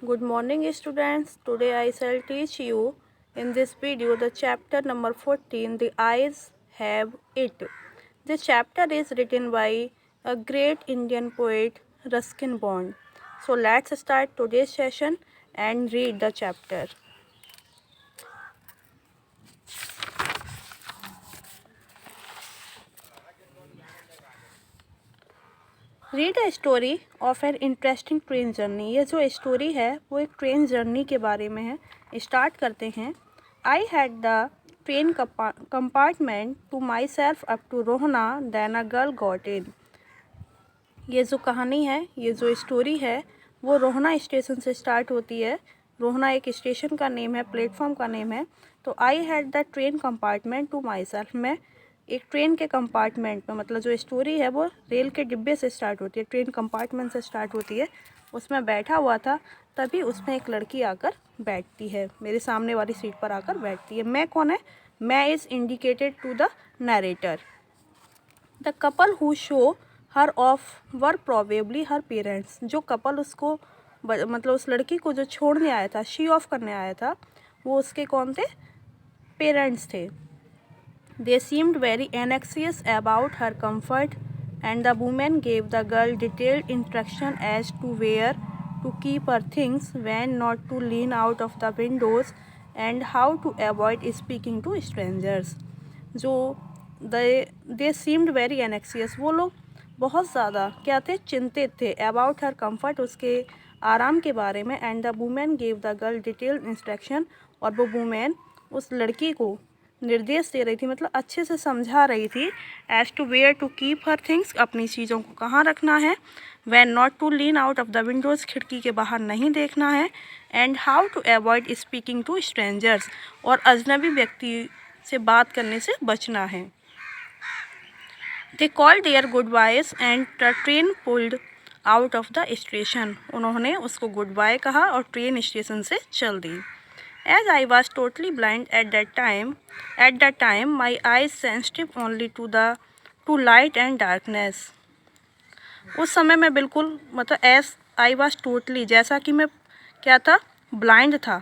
Good morning students. Today I shall teach you in this video the chapter number 14, The Eyes Have It. This chapter is written by a great Indian poet Ruskin Bond. So let's start today's session and read the chapter. Read a story of an interesting train journey. ये जो story है वो एक train journey के बारे में है। Start करते हैं। I had the train compartment to myself up to Rohana then a girl got in. ये जो कहानी है, ये जो स्टोरी है वो रोहना स्टेशन से स्टार्ट होती है। रोहना एक स्टेशन का नेम है, प्लेटफॉर्म का नेम है। तो I had the train compartment to myself, मैं एक ट्रेन के कंपार्टमेंट में, मतलब जो स्टोरी है वो रेल के डिब्बे से स्टार्ट होती है, ट्रेन कंपार्टमेंट से स्टार्ट होती है। उसमें बैठा हुआ था, तभी उसमें एक लड़की आकर बैठती है, मेरे सामने वाली सीट पर आकर बैठती है। मैं कौन है? मैं is indicated to the narrator. The couple who saw her off were probably her parents. जो कपल उसको मतलब उस लड़की को जो छोड़ने आया था, शी ऑफ करने आया था, वो उसके कौन थे? पेरेंट्स थे। They seemed very anxious about her comfort, and the woman gave the girl detailed instruction as to where to keep her things, when not to lean out of the windows, and how to avoid speaking to strangers. जो they seemed very anxious, वो लोग बहुत ज़्यादा क्या थे? चिंतित थे। About her comfort, उसके आराम के बारे में। And the woman gave the girl detailed instruction, और वो वुमेन उस लड़की को निर्देश दे रही थी, मतलब अच्छे से समझा रही थी। As to where to keep her things, अपनी चीज़ों को कहाँ रखना है। When not to lean out of the windows, खिड़की के बाहर नहीं देखना है। And how to avoid speaking to strangers, और अजनबी व्यक्ति से बात करने से बचना है। They called their goodbyes and the train pulled out of the station. उन्होंने उसको गुड बाय कहा और ट्रेन स्टेशन से चल दी। As I was totally blind at that time, my eyes sensitive only to light and darkness. उस समय मैं बिल्कुल, मतलब as I was totally, जैसा कि मैं क्या था? ब्लाइंड था।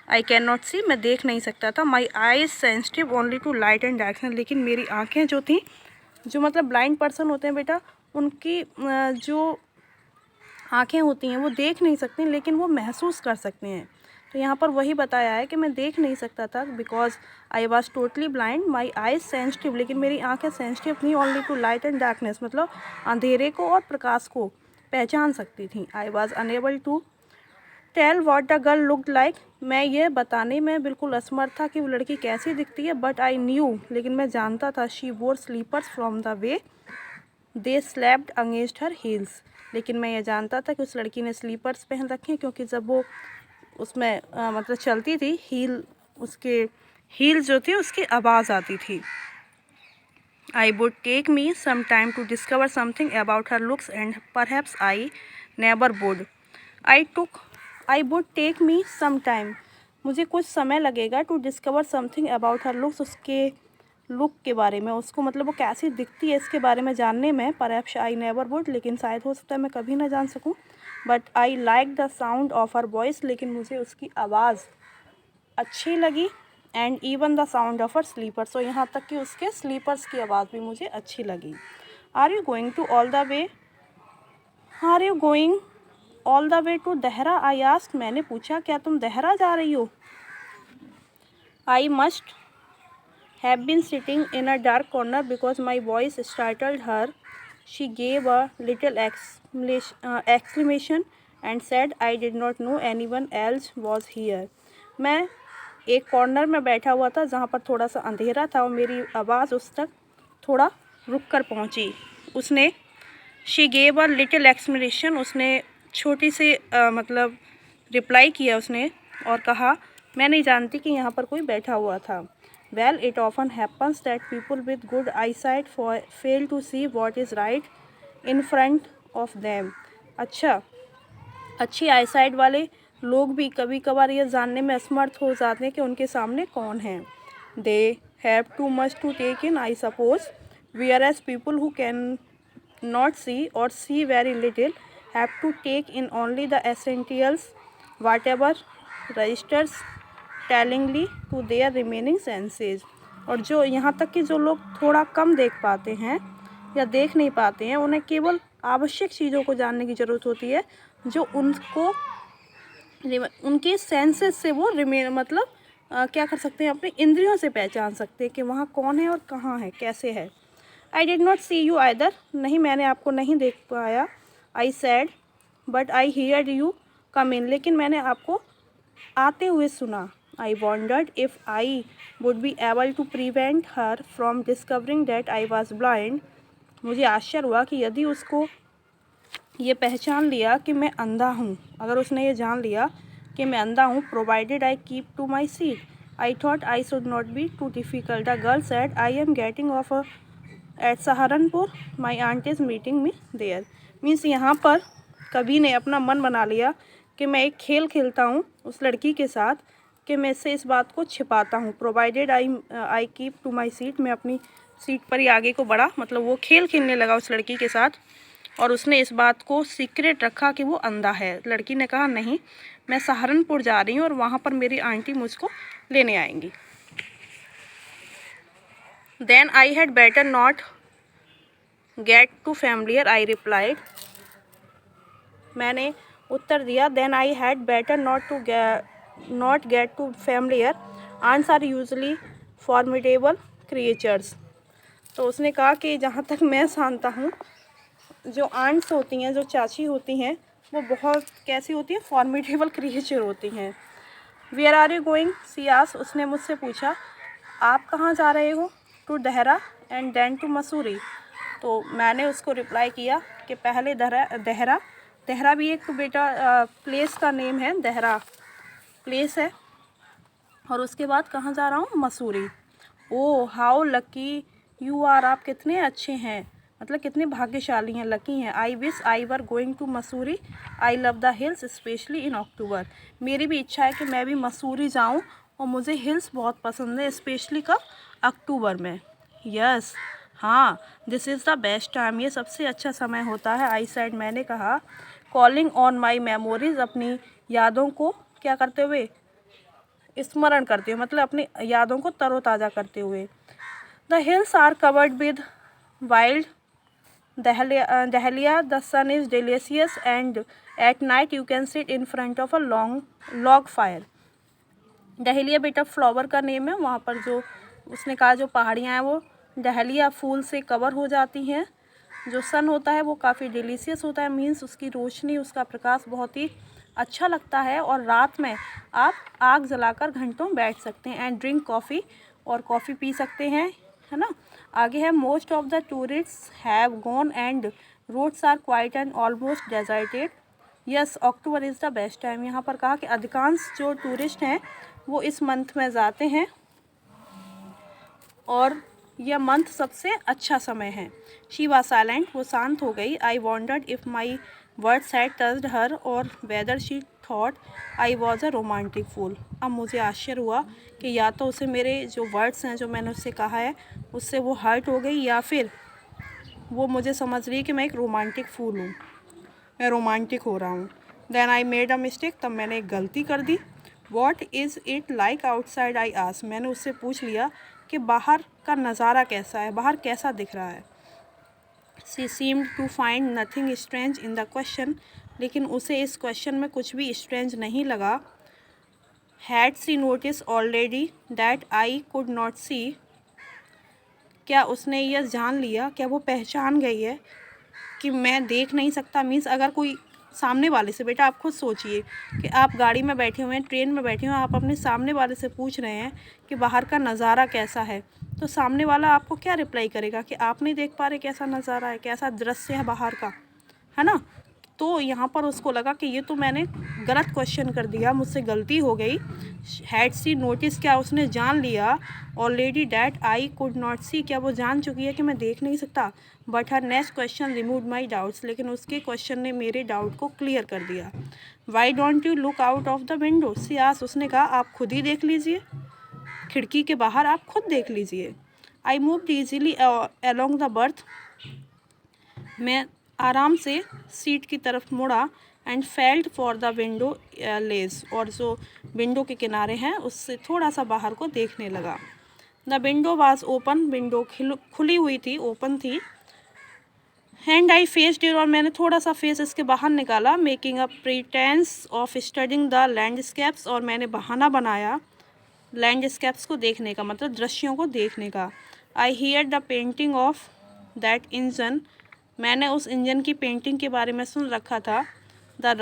I cannot see, मैं देख नहीं सकता था। My eyes sensitive only to light and darkness, लेकिन मेरी आँखें जो थी, जो मतलब ब्लाइंड पर्सन होते हैं बेटा, उनकी जो आँखें होती हैं वो देख नहीं सकती, लेकिन वो महसूस कर सकते हैं। तो यहाँ पर वही बताया है कि मैं देख नहीं सकता था, because I was totally blind, my eyes sensitive, लेकिन मेरी आंखें सेंसिटिव थी only to light and darkness, मतलब अंधेरे को और प्रकाश को पहचान सकती थी। I was unable to tell what the girl looked like, मैं ये बताने में बिल्कुल असमर्थ था कि वो लड़की कैसी दिखती है। बट आई न्यू, लेकिन मैं जानता था, she wore slippers from the way they slapped against her heels, लेकिन मैं ये जानता था कि उस लड़की ने स्लीपर्स पहन रखे हैं, क्योंकि जब वो उसमें मतलब चलती थी, उसके हील जो थी उसकी आवाज़ आती थी। I would take me some time to discover something about her looks and perhaps I never would. I would take me some time, मुझे कुछ समय लगेगा, to discover something about her looks, उसके लुक के बारे में, उसको मतलब वो कैसी दिखती है इसके बारे में जानने में। परहैप्स आई नेवर वुड, लेकिन शायद हो सकता है मैं कभी ना जान सकूं। But I like the sound of her voice, लेकिन मुझे उसकी आवाज़ अच्छी लगी। And even the sound of her slippers, और यहाँ तक कि उसके स्लीपर्स की आवाज़ भी मुझे अच्छी लगी। Are you going to all the way are you going all the way to Dehra, I asked, मैंने पूछा, क्या तुम देहरा जा रही हो? I must have been sitting in a dark corner because my voice startled her. She gave a little exclamation and said, I did not know anyone else was here. मैं एक corner में बैठा हुआ था जहाँ पर थोड़ा सा अंधेरा था, और मेरी आवाज़ उस तक थोड़ा रुक कर पहुँची। उसने she gave a little exclamation, उसने छोटी सी मतलब रिप्लाई किया उसने, और कहा, मैं नहीं जानती कि यहाँ पर कोई बैठा हुआ था। Well, it often happens that people with good eyesight fail to see what is right in front of them. अच्छा, अच्छी आईसाइट वाले लोग भी कभी कभार ये जानने में असमर्थ हो जाते हैं कि उनके सामने कौन है। They have too much to take in, I suppose, whereas people who can not see or see very little have to take in only the essentials whatever registers tellingly to their remaining senses. और जो यहाँ तक कि जो लोग थोड़ा कम देख पाते हैं या देख नहीं पाते हैं, उन्हें केवल आवश्यक चीज़ों को जानने की ज़रूरत होती है जो उनको उनके सेंसेस से वो मतलब क्या कर सकते हैं, अपनी इंद्रियों से पहचान सकते हैं कि वहाँ कौन है और कहाँ है, कैसे है। I did not see you either, नहीं मैंने आपको नहीं देख पाया। I said but I heard you come in, लेकिन मैंने आपको आते हुए सुना। I wondered if I would be able to prevent her from discovering that I was blind, मुझे आश्चर्य हुआ कि यदि उसको ये पहचान लिया कि मैं अंधा हूँ, अगर उसने ये जान लिया कि मैं अंधा हूँ, provided I keep to my seat, I thought I should not be too difficult. The girl said I am getting off at Saharanpur, my aunt is meeting me there. Means यहाँ पर कवि ने अपना मन बना लिया कि मैं एक खेल खेलता हूँ उस लड़की के साथ कि मैं इससे इस बात को छिपाता हूँ। Provided I keep to my seat, मैं अपनी सीट पर ही आगे को बढ़ा, मतलब वो खेल खेलने लगा उस लड़की के साथ और उसने इस बात को सीक्रेट रखा कि वो अंधा है। लड़की ने कहा नहीं, मैं सहारनपुर जा रही हूँ और वहाँ पर मेरी आंटी मुझको लेने आएंगी। Then I had better not get too familiar, I replied, मैंने उत्तर दिया। Then I had better not get too familiar, aunts are usually formidable creatures. तो उसने कहा कि जहाँ तक मैं जानता हूँ, जो आंट्स होती हैं, जो चाची होती हैं, वो बहुत कैसी होती हैं, फॉर्मिडेबल क्रिएचर होती हैं। Where are you going, she asked, उसने मुझसे पूछा आप कहाँ जा रहे हो। To Dehra and then to Mussoorie, तो मैंने उसको रिप्लाई किया कि पहले देहरा भी एक बेटा प्लेस का नेम है, देहरा प्लेस है, और उसके बाद कहाँ जा रहा हूँ, Mussoorie. Oh how lucky you are, आप कितने अच्छे हैं, मतलब कितने भाग्यशाली हैं, लकी हैं। I wish I were going to Mussoorie, I love the hills specially in October, मेरी भी इच्छा है कि मैं भी मसूरी जाऊं और मुझे हिल्स बहुत पसंद है, स्पेशली कब, अक्टूबर में। यस हाँ, this is the best time, ये सबसे अच्छा समय होता है। आई सेड, मैंने कहा। कॉलिंग ऑन माई मेमोरीज, अपनी यादों को क्या करते हुए, स्मरण करते हुए, मतलब अपनी यादों को तरोताज़ा करते हुए। The hills are covered with wild dahlia, the sun is delicious and at night you can sit in front of a long log fire। Dahlia बेटा फ्लावर का नेम है, वहाँ पर जो उसने कहा जो पहाड़ियाँ हैं वो डहलिया फूल से कवर हो जाती हैं। जो सन होता है वो काफ़ी डिलीशियस होता है, मीन्स उसकी रोशनी, उसका प्रकाश बहुत ही अच्छा लगता है, और रात में आप आग जलाकर घंटों बैठ सकते हैं। एंड ड्रिंक कॉफ़ी, और कॉफ़ी पी सकते हैं, है ना। आगे है most of the tourists have gone and roads are quiet and almost deserted. Yes October is the best time, यहाँ पर कहा कि अधिकांश जो टूरिस्ट हैं वो इस मंथ में जाते हैं और यह मंथ सबसे अच्छा समय है। शी वॉज साइलेंट, वो शांत हो गई। I wondered if my words had touched her और whether she thought I was a romantic fool. अब मुझे आश्चर्य हुआ कि या तो उसे मेरे जो वर्ड्स हैं, जो मैंने उससे कहा है, उससे वो हर्ट हो गई, या फिर वो मुझे समझ रही कि मैं एक रोमांटिक फूल हूँ, मैं रोमांटिक हो रहा हूँ। Then I made a mistake, तब मैंने एक गलती कर दी। What is it like outside, I asked, मैंने उससे पूछ लिया कि बाहर का नज़ारा कैसा है, बाहर कैसा दिख रहा है। She seemed to find nothing strange in the question, लेकिन उसे इस क्वेश्चन में कुछ भी स्ट्रेंज नहीं लगा। Had she notice already that I could not see, क्या उसने यह जान लिया, क्या वो पहचान गई है कि मैं देख नहीं सकता। मीन्स अगर कोई सामने वाले से, बेटा आप खुद सोचिए कि आप गाड़ी में बैठे हुए हैं, ट्रेन में बैठे हुए हैं, आप अपने सामने वाले से पूछ रहे हैं कि बाहर का नज़ारा कैसा है, तो सामने वाला आपको क्या रिप्लाई करेगा कि आप नहीं देख पा रहे कैसा नज़ारा है, कैसा दृश्य है बाहर का, है ना। तो यहाँ पर उसको लगा कि ये तो मैंने गलत क्वेश्चन कर दिया, मुझसे गलती हो गई। हैड सी नोटिस, क्या उसने जान लिया, already that I could not see, क्या वो जान चुकी है कि मैं देख नहीं सकता। But her next question remove my doubts, लेकिन उसके क्वेश्चन ने मेरे डाउट को क्लियर कर दिया। Why don't you look out of the window, she asked, उसने कहा आप खुद ही देख लीजिए, खिड़की के बाहर आप खुद देख लीजिए। I moved easily along the berth, मैं आराम से सीट की तरफ मुड़ा and felt for the window ledge, और जो विंडो के किनारे हैं उससे थोड़ा सा बाहर को देखने लगा। The window was open, window खुली हुई थी, ओपन थी। हैंड आई फेस्ड इट, और मैंने थोड़ा सा फेस इसके बाहर निकाला। Making a प्रीटेंस of studying the landscapes, और मैंने बहाना बनाया लैंडस्केप्स को देखने का, मतलब दृश्यों को देखने का। I hear the painting of that engine, मैंने उस इंजन की पेंटिंग के बारे में सुन रखा था। The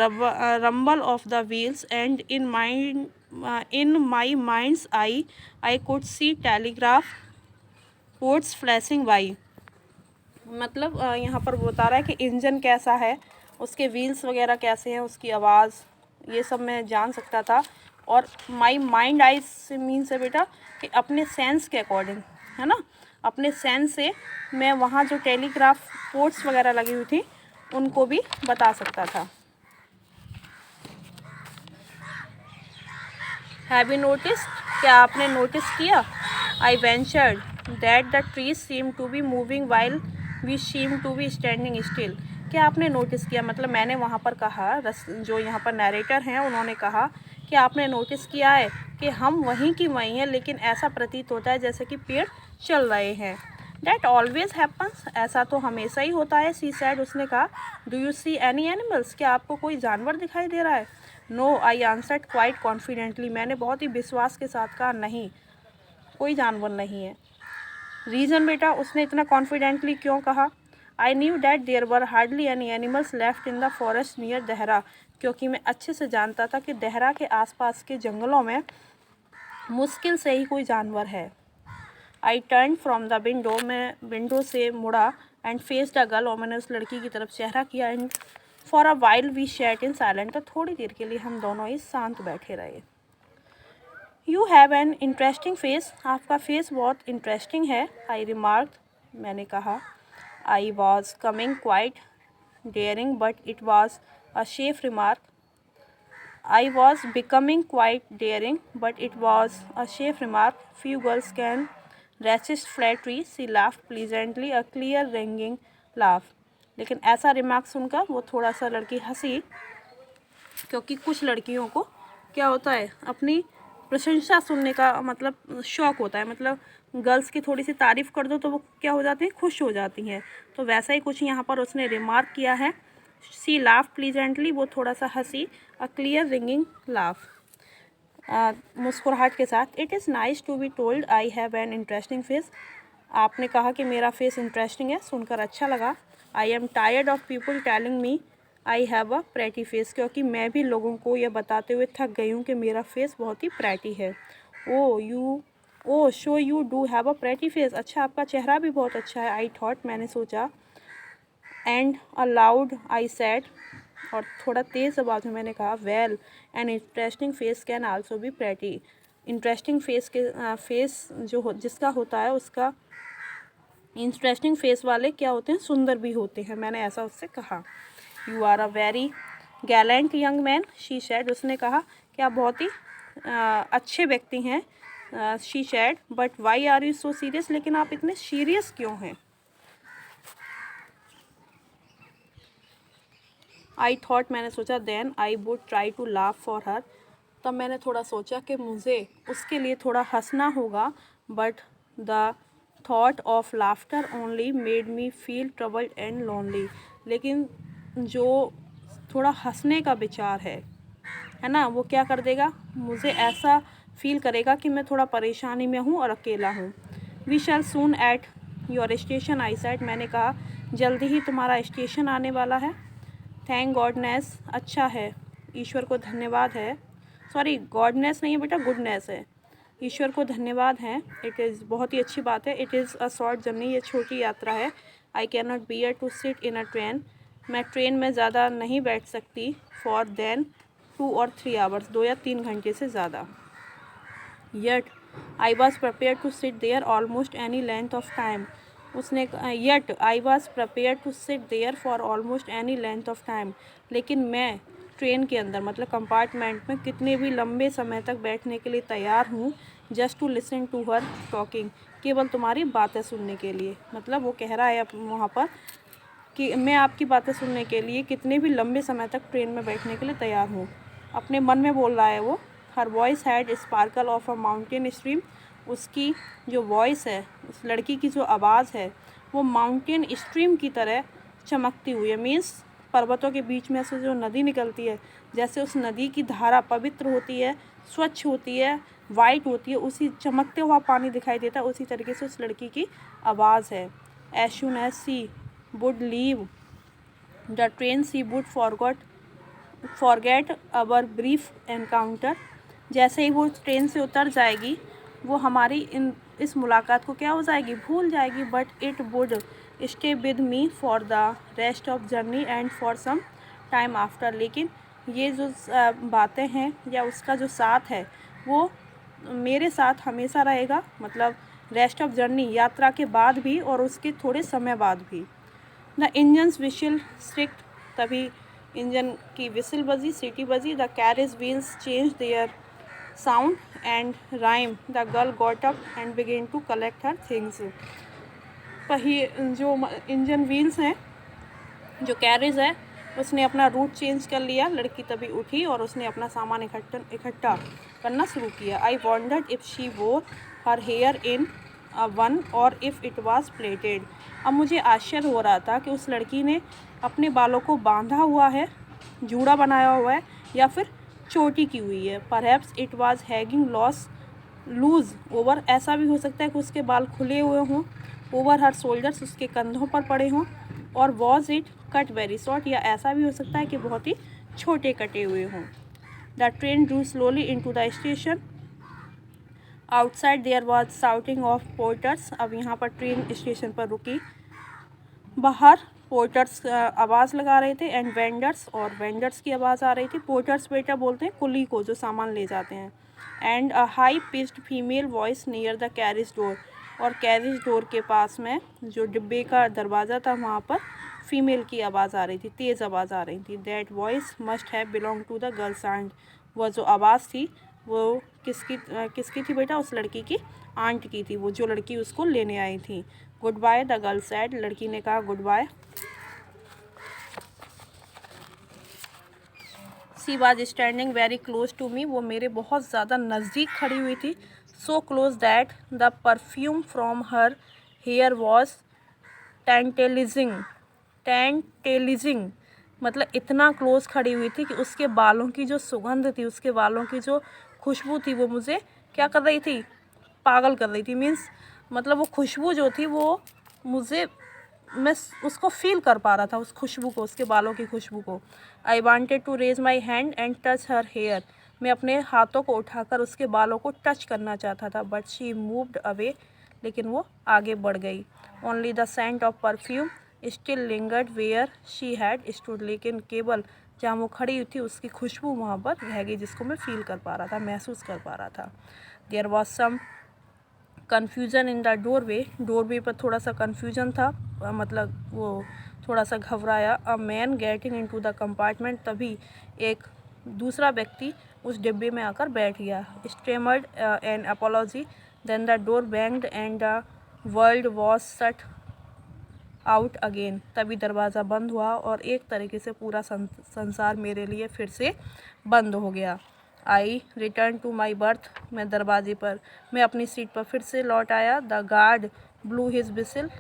rumble of the wheels and in my minds I could see telegraph ports flashing by. मतलब यहाँ पर बता रहा है कि इंजन कैसा है, उसके व्हील्स वगैरह कैसे हैं, उसकी आवाज़, ये सब मैं जान सकता था। और माई माइंड आई से मीन्स है बेटा कि अपने सेंस के अकॉर्डिंग, है ना, अपने सेंस से मैं वहाँ जो टेलीग्राफ पोर्ट्स वगैरह लगी हुई थी उनको भी बता सकता था। हैव यू नोटिस्ड, क्या आपने नोटिस किया? I ventured that the trees seem to be moving while we seem to be standing still. क्या आपने नोटिस किया, मतलब मैंने वहाँ पर कहा, जो यहाँ पर नरेटर हैं उन्होंने कहा कि आपने नोटिस किया है कि हम वहीं की वहीं हैं, लेकिन ऐसा प्रतीत होता है जैसे कि पेड़ चल रहे हैं। डैट ऑलवेज हैपन्स, ऐसा तो हमेशा ही होता है। सी सैड, उसने कहा। Do you see any animals, क्या आपको कोई जानवर दिखाई दे रहा है? No, I answered quite confidently, मैंने बहुत ही विश्वास के साथ कहा, नहीं, कोई जानवर नहीं है। रीज़न बेटा, उसने इतना कॉन्फिडेंटली क्यों कहा? I knew that there were hardly any animals left in the forest near Dehra, क्योंकि मैं अच्छे से जानता था कि देहरा के आसपास के जंगलों में मुश्किल से ही कोई जानवर है। I turn from the window, मैं विंडो से मुड़ा एंड फेस द गर्ल, और मैंने उस लड़की की तरफ चेहरा किया। And for a while we sat in silent, तो थोड़ी देर के लिए हम दोनों ही शांत बैठे रहे। You have an interesting face, आपका फेस बहुत इंटरेस्टिंग है। आई रिमार्क, मैंने कहा। I was coming quite daring but it was a safe remark. I was becoming quite daring, but it was a safe remark. Few girls can resist flattery. She laughed pleasantly, a clear ringing laugh. लेकिन ऐसा remark सुनकर वो थोड़ा सा लड़की हंसी, क्योंकि कुछ लड़कियों को क्या होता है, अपनी प्रशंसा सुनने का मतलब शौक़ होता है, मतलब गर्ल्स की थोड़ी सी तारीफ़ कर दो तो वो क्या हो जाती हैं, खुश हो जाती हैं। तो वैसा ही कुछ यहाँ पर उसने रिमार्क किया है। सी लाफ प्लीजेंटली, वो थोड़ा सा हंसी। अ क्लियर रिंगिंग लाफ, मुस्कुराहट के साथ। It is nice to be told I have an interesting face, आपने कहा कि मेरा फेस इंटरेस्टिंग है, सुनकर अच्छा लगा। I am tired of people telling me I have a pretty face, क्योंकि मैं भी लोगों को यह बताते हुए थक गई हूँ कि मेरा फेस बहुत ही प्रेटी है। Oh so you do have a pretty face, अच्छा आपका चेहरा भी बहुत अच्छा है। आई थॉट, मैंने सोचा। एंड अलाउड आई सेड, और थोड़ा तेज़ आवाज़ में मैंने कहा, well N interesting face can also be pretty, interesting face के फेस जो जिसका होता है उसका, इंटरेस्टिंग फेस वाले क्या होते हैं, सुंदर भी होते हैं, मैंने ऐसा उससे कहा। You are a very gallant young man, she said, उसने कहा कि आप बहुत ही अच्छे व्यक्ति हैं। She said, but why are you so serious, लेकिन आप इतने सीरियस क्यों हैं? आई थॉट, मैंने सोचा। Then I would try to laugh for her, तब मैंने थोड़ा सोचा कि मुझे उसके लिए थोड़ा हंसना होगा। But the thought of laughter only made me feel troubled and lonely, लेकिन जो थोड़ा हंसने का विचार है ना, वो क्या कर देगा, मुझे ऐसा फील करेगा कि मैं थोड़ा परेशानी में हूँ और अकेला हूँ। We shall soon at your station, I said, मैंने कहा जल्दी ही तुम्हारा स्टेशन आने वाला है। थैंक गॉडनेस, अच्छा है, ईश्वर को धन्यवाद है। सॉरी, गॉडनेस नहीं है बेटा, गुडनेस है, ईश्वर को धन्यवाद है। इट इज़, बहुत ही अच्छी बात है। It is a short journey, ये छोटी यात्रा है। I can not bear to sit in a train, मैं ट्रेन में ज़्यादा नहीं बैठ सकती। फॉर देन 2 और 3 आवर्स, 2 या 3 घंटे से ज़्यादा। Yet I was prepare to sit there almost any length of time, उसने yet I was prepare to sit there for almost any length of time, लेकिन मैं ट्रेन के अंदर मतलब कंपार्टमेंट में कितने भी लंबे समय तक बैठने के लिए तैयार हूँ। Just to listen to her talking, केवल तुम्हारी बातें सुनने के लिए। मतलब वो कह रहा है वहाँ पर कि मैं आपकी बातें सुनने के लिए कितने भी लंबे समय तक ट्रेन में बैठने के लिए तैयार हूँ। अपने मन में बोल रहा है वो। Her voice had sparkle of a mountain stream. उसकी जो वॉइस है, उस लड़की की जो आवाज़ है, वो माउंटेन स्ट्रीम की तरह चमकती हुई है। मीन्स पर्वतों के बीच में से जो नदी निकलती है, जैसे उस नदी की धारा पवित्र होती है, स्वच्छ होती है, वाइट होती है, उसी चमकते हुआ पानी दिखाई देता है, उसी तरीके से उस लड़की की आवाज़ है। As soon as she would leave the train she would forget our brief encounter. जैसे ही वो ट्रेन से उतर जाएगी, वो हमारी इस मुलाकात को क्या हो जाएगी, भूल जाएगी। But it would stay with me for the rest of journey and for some time after. लेकिन ये जो बातें हैं या उसका जो साथ है, वो मेरे साथ हमेशा रहेगा। मतलब रेस्ट ऑफ जर्नी, यात्रा के बाद भी और उसके थोड़े समय बाद भी। The engine's whistle shrieked. तभी इंजन की विसिल बजी, सीटी बजी। The carriage wheels change their sound and rhyme. The girl got up and began to collect her things. जो इंजन व्हील्स हैं, जो कैरेज है, उसने अपना रूट चेंज कर लिया। लड़की तभी उठी और उसने अपना सामान इकट्ठा करना शुरू किया। आई वॉन्डर्ड इफ़ शी वोर हर हेयर इन वन और इफ़ इट वाज प्लेटेड। अब मुझे आश्चर्य हो रहा था कि उस लड़की ने अपने बालों को बांधा हुआ है, जूड़ा बनाया हुआ है, या फिर चोटी की हुई है। Perhaps it was hanging loose over. ऐसा भी हो सकता है कि उसके बाल खुले हुए हों। ओवर हर शोल्डर्स, उसके कंधों पर पड़े हों। और was it cut very short, या ऐसा भी हो सकता है कि बहुत ही छोटे कटे हुए हों। The train drew slowly in to the station. Outside there was shouting of porters. अब यहाँ पर ट्रेन स्टेशन पर रुकी। बाहर पोर्टर्स आवाज़ लगा रहे थे एंड वेंडर्स, और वेंडर्स की आवाज़ आ रही थी। पोर्टर्स बेटा बोलते हैं कुली को, जो सामान ले जाते हैं। And a high pitched female voice near the carriage door. और कैरेज डोर के पास में जो डिब्बे का दरवाज़ा था, वहाँ पर फीमेल की आवाज़ आ रही थी, तेज़ आवाज़ आ रही थी। That voice must have belong to the girl's aunt. वह जो आवाज़ थी वो किसकी थी बेटा? उस लड़की की आंट की थी, वो जो लड़की उसको लेने आई थी। Goodbye the girl said. लड़की ने कहा goodbye. She was standing very close to me. वो मेरे बहुत ज़्यादा नज़दीक खड़ी हुई थी। So close that the perfume from her hair was tantalising. मतलब इतना क्लोज खड़ी हुई थी कि उसके बालों की जो सुगंध थी, उसके बालों की जो खुशबू थी, वो मुझे क्या कर रही थी? पागल कर रही थी। मीन्स मतलब वो खुशबू जो थी, वो मुझे, मैं उसको फील कर पा रहा था, उस खुशबू को, उसके बालों की खुशबू को। I wanted to raise my hand and touch her hair. मैं अपने हाथों को उठाकर उसके बालों को टच करना चाहता था। But she moved away. लेकिन वो आगे बढ़ गई। Only the scent of perfume still lingered where she had stood. लेकिन केवल जहाँ वो खड़ी थी, उसकी खुशबू वहाँ पर रह गई, जिसको मैं फील कर पा रहा था, महसूस कर पा रहा था। There was some confusion in the doorway पर थोड़ा सा कन्फ्यूजन था, मतलब वो थोड़ा सा घबराया। A man getting in to the compartment. तभी एक दूसरा व्यक्ति उस डिब्बे में आकर बैठ गया। Stammered an apology. Then the door banged and the world was shut out again. तभी दरवाज़ा बंद हुआ और एक तरीके से पूरा संसार मेरे लिए फिर से बंद हो गया। I return to my berth. मैं अपनी सीट पर फिर से लौट आया। The guard blew his whistle.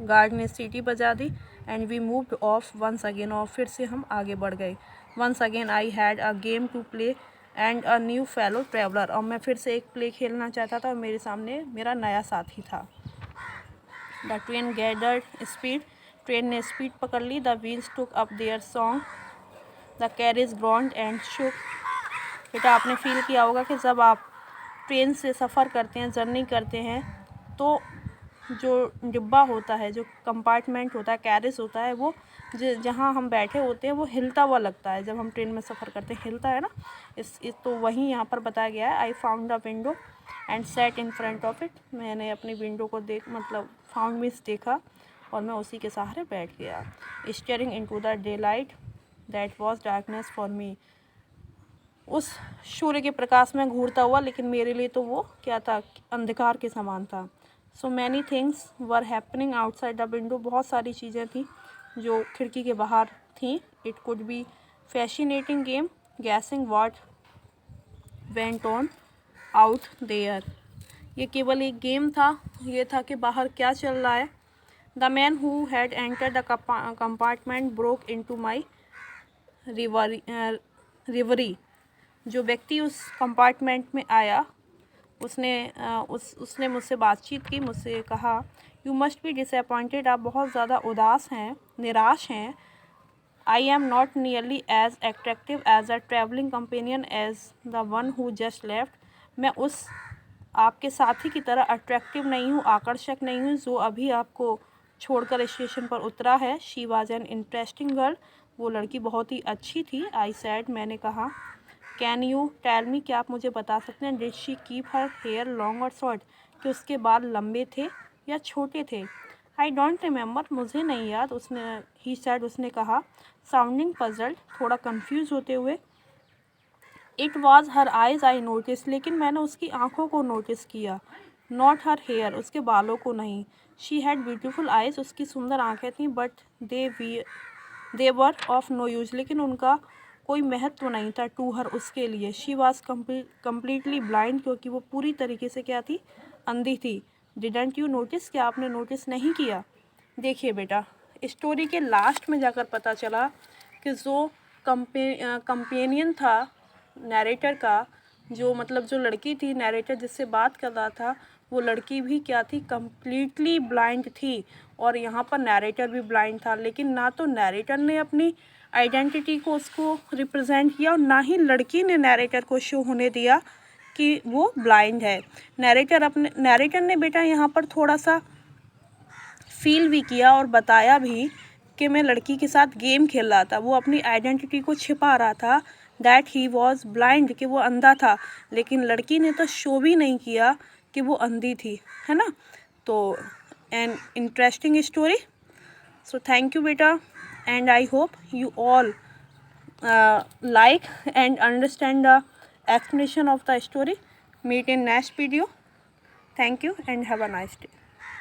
Guard ने सीटी बजा दी। And we moved off once again. और फिर से हम आगे बढ़ गए। Once again I had a game to play and a new fellow traveller. और मैं फिर से एक प्ले खेलना चाहता था और मेरे सामने मेरा नया साथी था। The train gathered speed. Train ने स्पीड पकड़ ली। The wheels took up their song. The carriage groaned and shook. बेटा आपने फील किया होगा कि जब आप ट्रेन से सफ़र करते हैं, जर्नी करते हैं, तो जो डिब्बा होता है, जो कंपार्टमेंट होता है, कैरेज होता है, वो जहाँ हम बैठे होते हैं वो हिलता हुआ लगता है। जब हम ट्रेन में सफ़र करते हैं हिलता है ना, तो वहीं यहाँ पर बताया गया है। I found a window and set in front of it. मैंने अपनी विंडो को फाउंड मीन्स देखा, और मैं उसी के सहारे बैठ गया। Staring in to the day light that was darkness for me. उस सूर्य के प्रकाश में घूरता हुआ, लेकिन मेरे लिए तो वो क्या था? अंधकार के समान था। So many things were happening outside the window. बहुत सारी चीज़ें थी जो खिड़की के बाहर थी। It could be fascinating game guessing what went on out there. ये केवल एक गेम था, ये था कि बाहर क्या चल रहा है। The man who had enter the compartment broke into my reverie. जो व्यक्ति उस कंपार्टमेंट में आया उसने मुझसे बातचीत की, मुझसे कहा यू मस्ट बी डिसअपॉइंटेड, आप बहुत ज़्यादा उदास हैं, निराश हैं। I am not nearly as attractive as a travelling companion as the one who just left. मैं उस आपके साथी की तरह अट्रैक्टिव नहीं हूँ, आकर्षक नहीं हूँ जो अभी आपको छोड़कर स्टेशन पर उतरा है। She was an interesting girl, वो लड़की बहुत ही अच्छी थी। आई सैड, मैंने कहा कैन यू टेल मी, क्या आप मुझे बता सकते हैं, did she keep her hair long और शॉर्ट, कि उसके बाल लंबे थे या छोटे थे। आई डोंट रिमेंबर, मुझे नहीं याद। ही सैड, उसने कहा साउंडिंग पजल्ड, थोड़ा कंफ्यूज होते हुए। It was her eyes I notice, लेकिन मैंने उसकी आंखों को नोटिस किया। नॉट हर हेयर, उसके बालों को नहीं। शी हैड ब्यूटीफुल आइज़, उसकी सुंदर आंखें थीं, but they were of no use, लेकिन उनका कोई महत्व नहीं था टू हर, उसके लिए। शी वॉज कम्प्लीटली ब्लाइंड, क्योंकि वो पूरी तरीके से क्या थी, अंधी थी। डिडंट यू नोटिस, क्या आपने नोटिस नहीं किया। देखिए बेटा, स्टोरी के लास्ट में जाकर पता चला कि जो कंपेनियन था नैरेटर का, जो मतलब जो लड़की थी नैरेटर जिससे बात कर रहा था, वो लड़की भी क्या थी, कम्प्लीटली ब्लाइंड थी। और यहाँ पर नैरेटर भी ब्लाइंड था, लेकिन ना तो नैरेटर ने अपनी आइडेंटिटी को उसको रिप्रेजेंट किया और ना ही लड़की ने नैरेटर को शो होने दिया कि वो ब्लाइंड है। नैरेटर ने बेटा यहाँ पर थोड़ा सा फील भी किया और बताया भी कि मैं लड़की के साथ गेम खेल रहा था। वो अपनी आइडेंटिटी को छिपा रहा था, दैट ही वॉज ब्लाइंड, कि वो अंधा था। लेकिन लड़की ने तो शो भी नहीं किया कि वो अंधी थी, है ना। तो an interesting story. So thank you बेटा, and I hope you all like and understand the explanation of the story. Meet in next video. Thank you and have a nice day.